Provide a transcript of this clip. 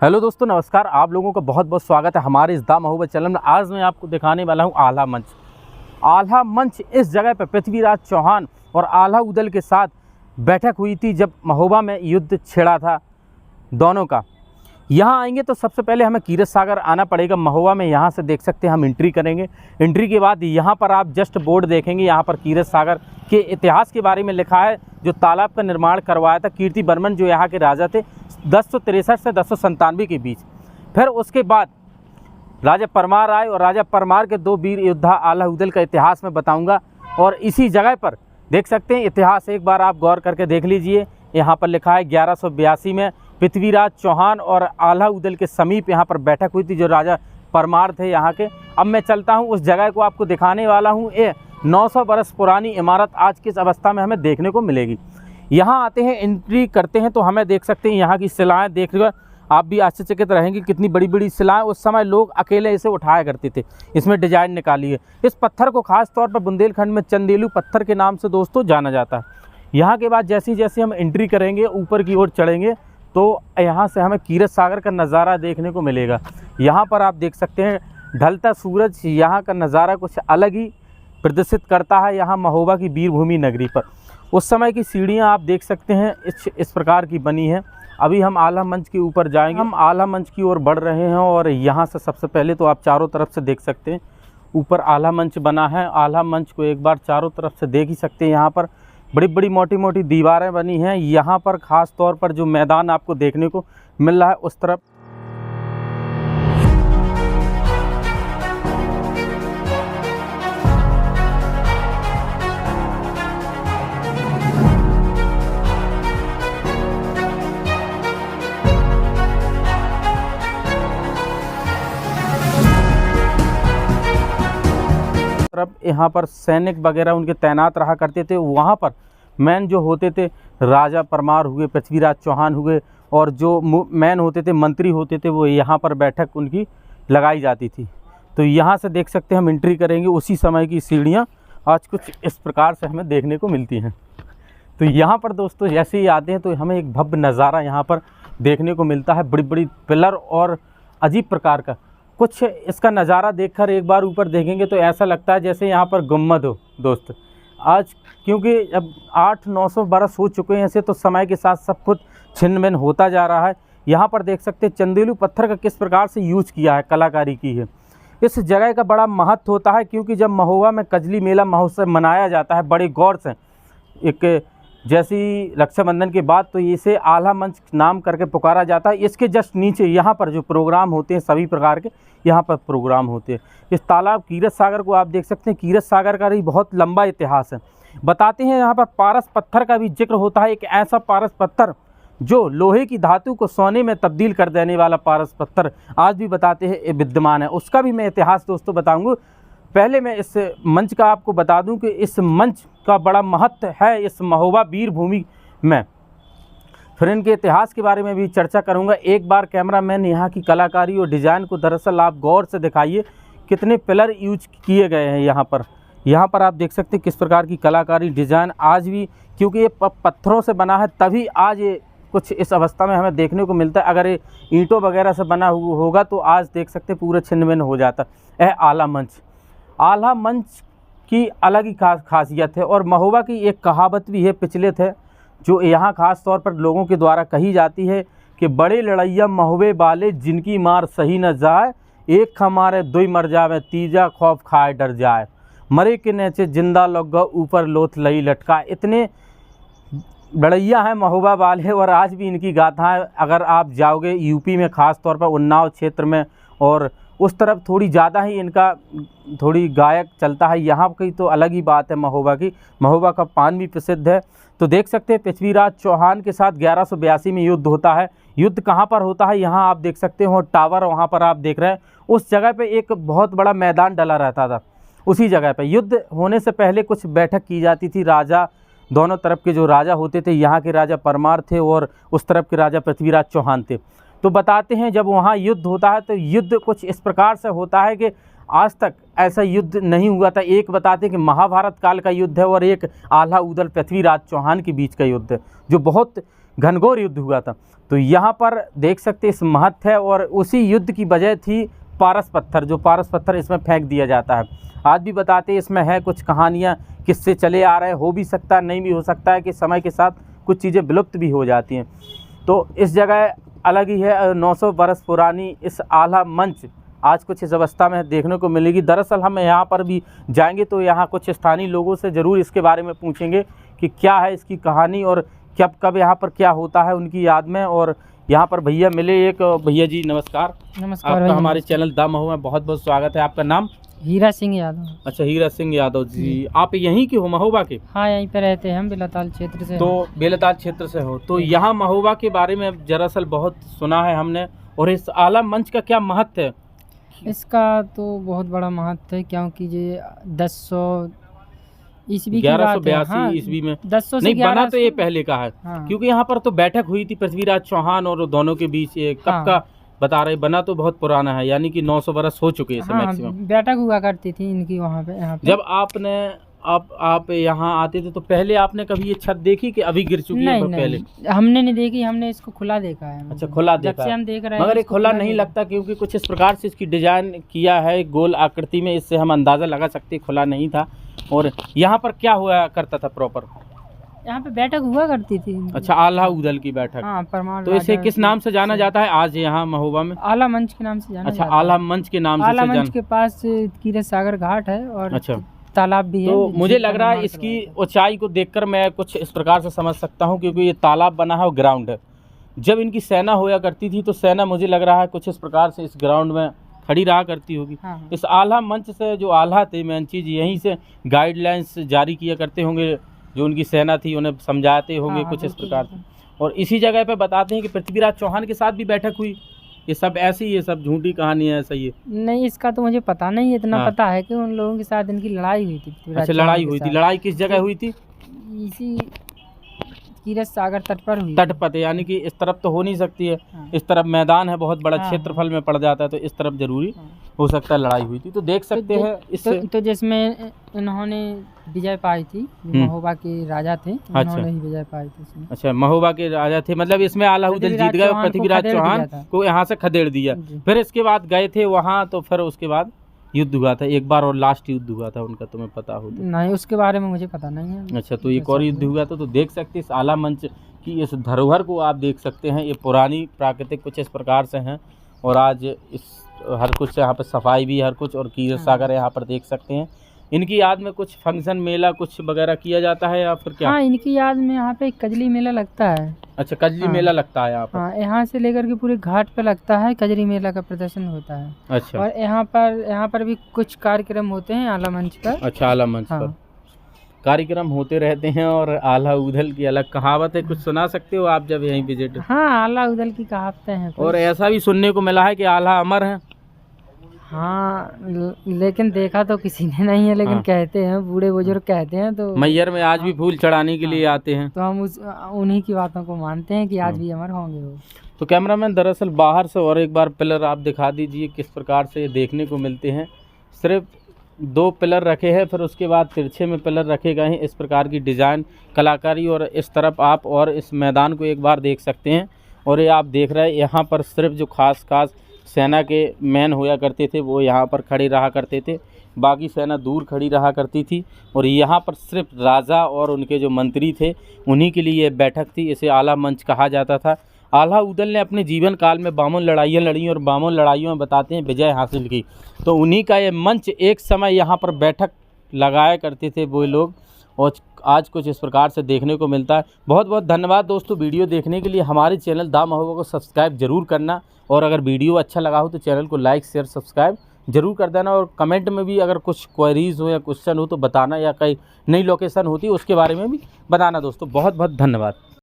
Hello दोस्तों, नमस्कार। आप लोगों का बहुत बहुत स्वागत है हमारे इस दा महोबा चैनल में। आज मैं आपको दिखाने वाला हूं आल्हा मंच। आल्हा मंच इस जगह पर पृथ्वीराज चौहान और आल्हा उदल के साथ बैठक हुई थी जब महोबा में युद्ध छिड़ा था दोनों का। यहाँ आएंगे तो सबसे पहले हमें कीरत सागर आना पड़ेगा महोबा में। यहाँ से देख सकते हैं हम एंट्री करेंगे। एंट्री के बाद यहाँ पर आप जस्ट बोर्ड देखेंगे, यहाँ पर कीरत सागर के इतिहास के बारे में लिखा है। जो तालाब का निर्माण करवाया था कीर्ति वर्मन, जो यहाँ के राजा थे 1063 से 1097 के बीच। फिर उसके बाद राजा परमार आए और राजा परमार के दो वीर योद्धा आल्हा उदल का इतिहास मैं बताऊंगा। और इसी जगह पर देख सकते हैं इतिहास, एक बार आप गौर करके देख लीजिए। यहाँ पर लिखा है 1182 में पृथ्वीराज चौहान और आल्हा उदल के समीप यहाँ पर बैठक हुई थी जो राजा परमार थे यहाँ के। अब मैं चलता हूँ उस जगह को आपको दिखाने वाला हूँ। ये 900 बरस पुरानी इमारत आज किस अवस्था में हमें देखने को मिलेगी। यहाँ आते हैं, एंट्री करते हैं तो हमें देख सकते हैं यहाँ की शिलाएँ देखकर आप भी आश्चर्यचकित रहेंगे। कितनी बड़ी बड़ी शिलाएँ, उस समय लोग अकेले इसे उठाया करते थे। इसमें डिजाइन निकाली है। इस पत्थर को खास तौर पर बुंदेलखंड में चंदेलू पत्थर के नाम से दोस्तों जाना जाता है। यहाँ के बाद जैसे जैसे हम एंट्री करेंगे, ऊपर की ओर चढ़ेंगे तो यहाँ से हमें कीरत सागर का नज़ारा देखने को मिलेगा। यहाँ पर आप देख सकते हैं ढलता सूरज यहाँ का नज़ारा कुछ अलग ही प्रदर्शित करता है। यहाँ महोबा की वीरभूमि नगरी पर उस समय की सीढ़ियाँ आप देख सकते हैं इस प्रकार की बनी है। अभी हम आल्हा मंच के ऊपर जाएंगे। हम आल्हा मंच की ओर बढ़ रहे हैं और यहाँ से सबसे पहले तो आप चारों तरफ से देख सकते हैं ऊपर आल्हा मंच बना है। आल्हा मंच को एक बार चारों तरफ से देख ही सकते हैं। यहाँ पर बड़ी बड़ी मोटी मोटी दीवारें बनी हैं। यहाँ पर ख़ास तौर पर जो मैदान आपको देखने को मिल रहा है उस तरफ यहाँ पर सैनिक वगैरह उनके तैनात रहा करते थे। वहाँ पर मैन जो होते थे राजा परमार हुए, पृथ्वीराज चौहान हुए, और जो मैन होते थे मंत्री होते थे वो यहाँ पर बैठक उनकी लगाई जाती थी। तो यहाँ से देख सकते हैं हम एंट्री करेंगे। उसी समय की सीढ़ियाँ आज कुछ इस प्रकार से हमें देखने को मिलती हैं। तो यहाँ पर दोस्तों जैसे ही आते हैं तो हमें एक भव्य नज़ारा यहाँ पर देखने को मिलता है। बड़ी बड़ी पिलर और अजीब प्रकार का कुछ इसका नज़ारा देखकर एक बार ऊपर देखेंगे तो ऐसा लगता है जैसे यहाँ पर गुम्बद हो दोस्त। आज क्योंकि अब 800-900 बरस हो चुके हैं ऐसे, तो समय के साथ सब कुछ छिन्न भिन्न होता जा रहा है। यहाँ पर देख सकते हैं चंदेलू पत्थर का किस प्रकार से यूज किया है, कलाकारी की है। इस जगह का बड़ा महत्व होता है क्योंकि जब महोबा में कजली मेला महोत्सव मनाया जाता है बड़े गौर से, एक जैसी रक्षाबंधन के बाद, तो इसे आल्हा मंच नाम करके पुकारा जाता है। इसके जस्ट नीचे यहाँ पर जो प्रोग्राम होते हैं सभी प्रकार के यहाँ पर प्रोग्राम होते हैं। इस तालाब कीरत सागर को आप देख सकते हैं। कीरत सागर का भी बहुत लंबा इतिहास है। बताते हैं यहाँ पर पारस पत्थर का भी जिक्र होता है। एक ऐसा पारस पत्थर जो लोहे की धातु को सोने में तब्दील कर देने वाला पारस पत्थर आज भी बताते हैं विद्यमान है। उसका भी मैं इतिहास दोस्तों बताऊँगा। पहले मैं इस मंच का आपको बता दूं कि इस मंच का बड़ा महत्व है इस महोबा वीरभूमि में। फिर इनके इतिहास के बारे में भी चर्चा करूंगा। एक बार कैमरामैन यहाँ की कलाकारी और डिज़ाइन को दरअसल आप गौर से दिखाइए, कितने पिलर यूज किए गए हैं यहाँ पर आप देख सकते हैं किस प्रकार की कलाकारी डिज़ाइन आज भी, क्योंकि ये पत्थरों से बना है तभी आज ये कुछ इस अवस्था में हमें देखने को मिलता है। अगर ये ईंटों वगैरह से बना होगा तो आज देख सकते हैं पूरा छिन्न भिन्न हो जाता है। आल्हा मंच, आल्हा मंच की अलग ही खासियत है। और महोबा की एक कहावत भी है प्रचलित है जो यहाँ खास तौर पर लोगों के द्वारा कही जाती है कि बड़े लड़ैया महोबे वाले जिनकी मार सही न जाए, एक हमारे दुई मर जावे, तीजा खौफ खाए डर जाए, मरे के नीचे जिंदा लग ऊपर लोथ लई लटका। इतने लड़ैया हैं महोबा वाले और आज भी इनकी गाथाएँ अगर आप जाओगे यूपी में, ख़ास तौर पर उन्नाव क्षेत्र में और उस तरफ थोड़ी ज़्यादा ही इनका थोड़ी गायक चलता है। यहाँ की तो अलग ही बात है महोबा की। महोबा का पान भी प्रसिद्ध है। तो देख सकते हैं पृथ्वीराज चौहान के साथ 1182 में युद्ध होता है। युद्ध कहाँ पर होता है, यहाँ आप देख सकते हो टावर, वहाँ पर आप देख रहे हैं उस जगह पे एक बहुत बड़ा मैदान डला रहता था। उसी जगह पे युद्ध होने से पहले कुछ बैठक की जाती थी। राजा, दोनों तरफ के जो राजा होते थे, यहाँ के राजा परमार थे और उस तरफ के राजा पृथ्वीराज चौहान थे। तो बताते हैं जब वहाँ युद्ध होता है तो युद्ध कुछ इस प्रकार से होता है कि आज तक ऐसा युद्ध नहीं हुआ था। एक बताते हैं कि महाभारत काल का युद्ध है और एक आल्हा उदल पृथ्वीराज चौहान के बीच का युद्ध है जो बहुत घनघोर युद्ध हुआ था। तो यहाँ पर देख सकते इस महत्व है, और उसी युद्ध की वजह थी पारस पत्थर, जो पारस पत्थर इसमें फेंक दिया जाता है। आज भी बताते हैं इसमें है कुछ कहानियाँ, किससे चले आ रहे, हो भी सकता है नहीं भी हो सकता है कि समय के साथ कुछ चीज़ें विलुप्त भी हो जाती हैं। तो इस जगह अलग ही है। 900 बरस पुरानी इस आला मंच आज कुछ इस अवस्था में देखने को मिलेगी। दरअसल हम यहाँ पर भी जाएंगे तो यहाँ कुछ स्थानीय लोगों से ज़रूर इसके बारे में पूछेंगे कि क्या है इसकी कहानी और कब कब यहाँ पर क्या होता है उनकी याद में। और यहाँ पर भैया मिले, एक भैया जी नमस्कार। नमस्कार आपका हमारे चैनल द महुआ में बहुत बहुत स्वागत है। आपका नाम? हीरा सिंह यादव। अच्छा, हीरा सिंह यादव जी, आप यहीं के हो, महोबा के? हाँ, यहीं पे रहते हैं हम, बेलाताल क्षेत्र से। तो बेलताल क्षेत्र से हो, तो यहाँ महोबा के बारे में दरअसल बहुत सुना है हमने। और इस आला मंच का क्या महत्व है? इसका तो बहुत बड़ा महत्व है, क्योंकि ये 1100 ईस्वी की बात है। 1182 ईस्वी में 1100 से नहीं बना, तो ये 1100 पहले का है। हाँ। क्योंकि यहाँ पर तो बैठक हुई थी पृथ्वीराज चौहान और दोनों के बीच। ये कब हाँ। का बता रहे? बना तो बहुत पुराना है, यानी कि 900 बरस हो चुके हैं इसे हाँ, मैक्सिमम। बैठक हुआ करती थी इनकी वहाँ पे। जब आपने आप यहाँ आते थे तो पहले आपने कभी ये छत देखी कि अभी गिर चुकी है? पहले हमने नहीं देखी, हमने इसको खुला देखा है। अच्छा, खुला देखा जब से हम देख रहे हैं, मगर ये इसको खुला खुला नहीं देखा। लगता, क्योंकि कुछ इस प्रकार से इसकी डिजाइन किया है गोल आकृति में, इससे हम अंदाजा लगा सकते हैं खुला नहीं था। और यहाँ पर क्या हुआ करता था प्रॉपर? यहाँ पे बैठक हुआ करती थी। अच्छा, आल्हा उदल की बैठक। हाँ, परमार। तो इसे किस नाम से जाना जाता है आज यहाँ महोबा में? आला मंच के नाम से जाना अच्छा, जाता है। आला मंच के नाम से आला मंच जाना। के पास कीरत सागर घाट है और अच्छा, तालाब भी है। तो मुझे जिसका लग रहा है निर्माण इसकी करवाया ऊंचाई को देखकर मैं कुछ इस प्रकार से समझ सकता हूँ, क्योंकि ये तालाब बना है और ग्राउंड है। जब इनकी सेना होया करती थी तो सेना मुझे लग रहा है कुछ इस प्रकार से इस ग्राउंड में खड़ी रहा करती होगी। है। हाँ, इस आल्हा मंच से जो आल्हा थे, मेन चीज़ यहीं से गाइडलाइंस जारी किया करते होंगे, जो उनकी सेना थी उन्हें समझाते होंगे हाँ, कुछ इस बिल्कुल, प्रकार से। और इसी जगह पे बताते हैं कि पृथ्वीराज चौहान के साथ भी बैठक हुई। ये सब ऐसी, ये सब झूठी कहानी है, ऐसा ही है? नहीं, इसका तो मुझे पता नहीं है। इतना हाँ। पता है कि उन लोगों के साथ इनकी लड़ाई हुई थी। पृथ्वीराज अच्छा, चौहान लड़ाई के हुई थी। साथ। लड़ाई किस जगह हुई थी? इसी कीरत सागर तट पर हुई। तट पर, यानी कि इस तरफ तो हो नहीं सकती है। हाँ। इस तरफ मैदान है, बहुत बड़ा हाँ, क्षेत्रफल में पड़ जाता है, तो इस तरफ जरूरी हाँ। हो सकता है लड़ाई हुई थी। तो देख सकते हैं इससे। तो जिसमें इन्होंने विजय पाई थी, महोबा के राजा थे, उन्होंने ही विजय पाई थी इसमें। अच्छा, महोबा के राजा थे, मतलब इसमें आला उदल जीत गए और पृथ्वीराज चौहान को यहाँ से खदेड़ दिया। फिर इसके बाद गए थे वहाँ, तो फिर उसके बाद युद्ध हुआ था एक बार, और लास्ट युद्ध हुआ था उनका, तुम्हें पता हो तो? नहीं, उसके बारे में मुझे पता नहीं है। अच्छा, तो एक और युद्ध हुआ था। तो देख सकते हैं इस आला मंच की इस धरोहर को आप देख सकते हैं। ये पुरानी प्राकृतिक कुछ इस प्रकार से हैं, और आज इस हर कुछ यहाँ पर सफाई भी हर कुछ, और कीरत सागर यहाँ पर देख सकते हैं। इनकी याद में कुछ फंक्शन मेला कुछ वगैरह किया जाता है या फिर क्या? हाँ, इनकी याद में यहाँ पे कजली मेला लगता है। अच्छा, कजली मेला लगता है यहाँ पर? हाँ, यहाँ से लेकर के पूरे घाट पे लगता है, कजरी मेला का प्रदर्शन होता है। अच्छा, और यहाँ पर भी कुछ कार्यक्रम होते हैं आला मंच पर। अच्छा, आला मंच पर कार्यक्रम होते रहते हैं। और आल्हा उदल की अलग कहावत है, कुछ सुना सकते हो आप जब यहीं विजिट? हाँ, आला उदल की कहावतें हैं कुछ। और ऐसा भी सुनने को मिला है कि आल्हा अमर है। हाँ, लेकिन देखा तो किसी ने नहीं है, लेकिन कहते हैं, बूढ़े बुजुर्ग कहते हैं। तो मैयर में आज भी फूल चढ़ाने के लिए आते हैं, तो हम उन्हीं की बातों को मानते हैं कि आज भी अमर होंगे वो। तो कैमरामैन दरअसल बाहर से और एक बार पिलर आप दिखा दीजिए किस प्रकार से देखने को मिलते हैं। सिर्फ 2 पिलर रखे हैं, फिर उसके बाद तिरछे में पिलर रखे गए हैं। इस प्रकार की डिज़ाइन कलाकारी, और इस तरफ आप और इस मैदान को एक बार देख सकते हैं। और ये आप देख रहे हैं यहाँ पर सिर्फ जो खास सेना के मैन होया करते थे वो यहाँ पर खड़े रहा करते थे, बाकी सेना दूर खड़ी रहा करती थी। और यहाँ पर सिर्फ राजा और उनके जो मंत्री थे उन्हीं के लिए ये बैठक थी। इसे आला मंच कहा जाता था। आल्हा उदल ने अपने जीवन काल में 52 लड़ाइयाँ लड़ी और 52 लड़ाइयों में बताते हैं विजय हासिल की। तो उन्हीं का ये मंच एक समय यहाँ पर बैठक लगाया करते थे वो लोग, और आज कुछ इस प्रकार से देखने को मिलता है। बहुत बहुत धन्यवाद दोस्तों वीडियो देखने के लिए। हमारे चैनल द महुआ को सब्सक्राइब जरूर करना, और अगर वीडियो अच्छा लगा हो तो चैनल को लाइक शेयर सब्सक्राइब जरूर कर देना। और कमेंट में भी अगर कुछ क्वेरीज हो या क्वेश्चन हो तो बताना, या कहीं नई लोकेशन होती है उसके बारे में भी बताना दोस्तों। बहुत बहुत धन्यवाद।